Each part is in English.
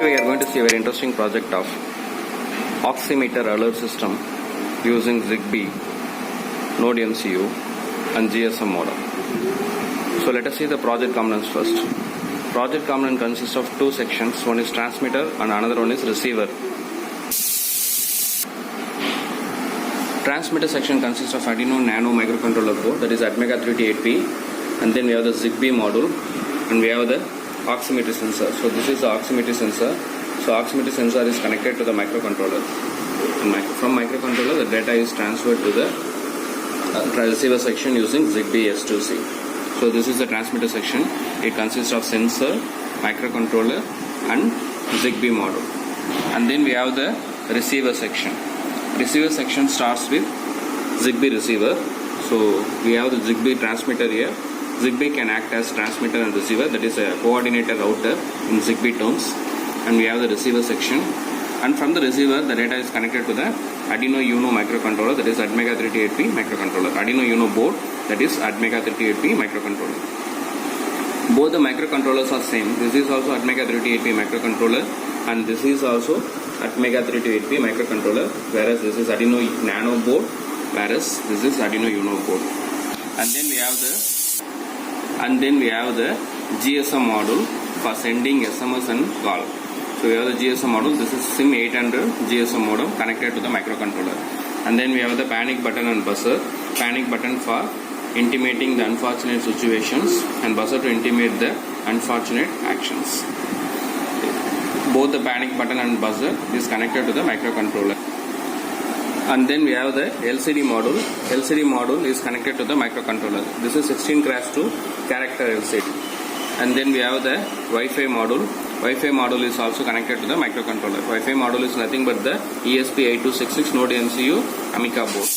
We are going to see a very interesting project of oximeter alert system using ZigBee, Node MCU and GSM modem. So let us see the project components first. Project component consists of two sections. One is transmitter and another one is receiver. Transmitter section consists of Arduino Nano microcontroller board, that is Atmega 3T8P, and then we have the ZigBee module and we have the oximeter sensor. So this is the oximeter sensor. So oximeter sensor is connected to the microcontroller. From microcontroller, the data is transferred to the receiver section using ZigBee S2C. So this is the transmitter section. It consists of sensor, microcontroller and ZigBee module. And then we have the receiver section. Receiver section starts with ZigBee receiver. So we have the ZigBee transmitter here. ZigBee can act as transmitter and receiver, that is a coordinator router in ZigBee terms. And we have the receiver section. And from the receiver, the data is connected to the Arduino Uno microcontroller, that is Atmega 3T8P microcontroller. Arduino Uno board, that is Atmega 3T8P microcontroller. Both the microcontrollers are same. This is also Atmega 3T8P microcontroller and this is also Atmega 3T8P microcontroller, whereas this is Arduino Nano board, whereas this is Arduino Uno board. And then we have the GSM module for sending SMS and call. So we have the GSM module. This is SIM 800 GSM modem connected to the microcontroller. And then we have the panic button and buzzer. Panic button for intimating the unfortunate situations and buzzer to intimate the unfortunate actions. Both the panic button and buzzer is connected to the microcontroller. And then we have the LCD module. LCD module is connected to the microcontroller. This is 16x2 character LCD. And then we have the Wi-Fi module. Wi-Fi module is also connected to the microcontroller. Wi-Fi module is nothing but the ESP8266 Node MCU Amica board.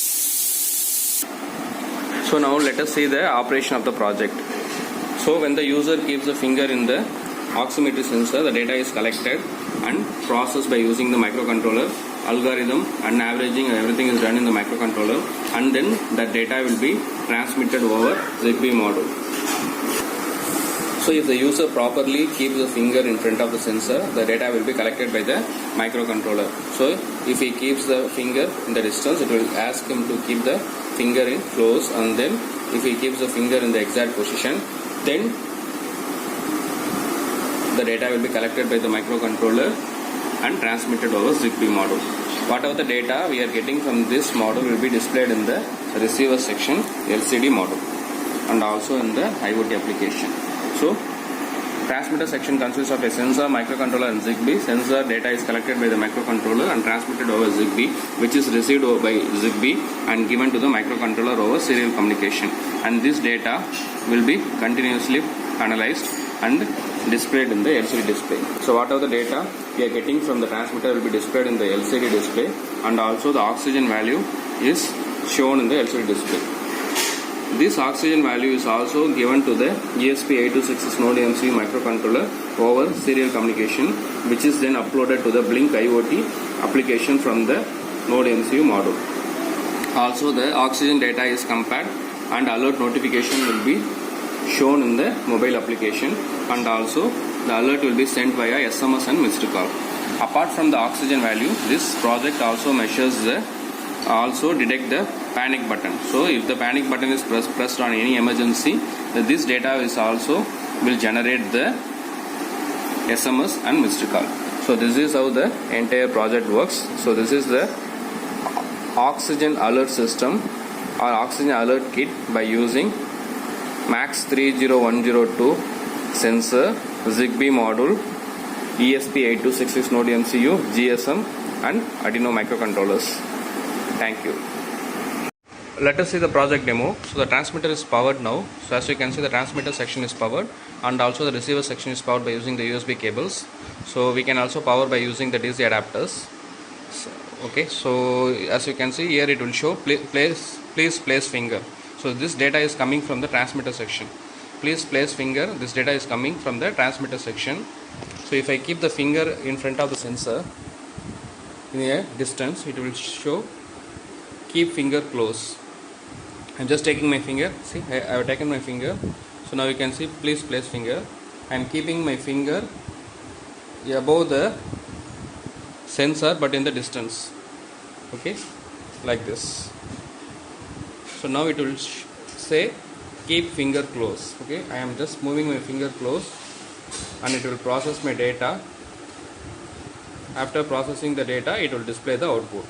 So now let us see the operation of the project. So when the user keeps the finger in the oximeter sensor, the data is collected and processed by using the microcontroller. Algorithm and averaging and everything is done in the microcontroller, and then that data will be transmitted over ZigBee module. So if the user properly keeps the finger in front of the sensor, the data will be collected by the microcontroller. So if he keeps the finger in the distance, it will ask him to keep the finger in close, and then if he keeps the finger in the exact position, then the data will be collected by the microcontroller and transmitted over ZigBee module. Whatever the data we are getting from this module will be displayed in the receiver section LCD module and also in the IoT application. So transmitter section consists of a sensor, microcontroller and ZigBee. Sensor data is collected by the microcontroller and transmitted over ZigBee, which is received by ZigBee and given to the microcontroller over serial communication. And this data will be continuously analyzed and displayed in the LCD display. So whatever the data we are getting from the transmitter will be displayed in the LCD display, and also the oxygen value is shown in the LCD display. This oxygen value is also given to the ESP8266 Node MCU microcontroller over serial communication, which is then uploaded to the Blink IoT application from the Node MCU module. Also the oxygen data is compared and alert notification will be shown in the mobile application, and also the alert will be sent via SMS and missed call. Apart from the oxygen value, this project also measures detect the panic button. So if the panic button is pressed on any emergency, this data is also will generate the SMS and missed call. So this is how the entire project works. So this is the oxygen alert system or oxygen alert kit by using MAX 30102 sensor, ZigBee module, ESP8266 Node MCU, GSM and Arduino microcontrollers. Thank you. Let us see the project demo. So the transmitter is powered now. So as you can see, the transmitter section is powered and also the receiver section is powered by using the USB cables. So we can also power by using the DC adapters. So as you can see here, it will show please place finger. So this data is coming from the transmitter section. Please place finger. This data is coming from the transmitter section. So if I keep the finger in front of the sensor in a distance, it will show keep finger close. I'm just taking my finger. See, I have taken my finger. So now you can see please place finger. I am keeping my finger above the sensor but in the distance. Okay, like this. So now it will say keep finger close. Okay, I am just moving my finger close and it will process my data. After processing the data, it will display the output.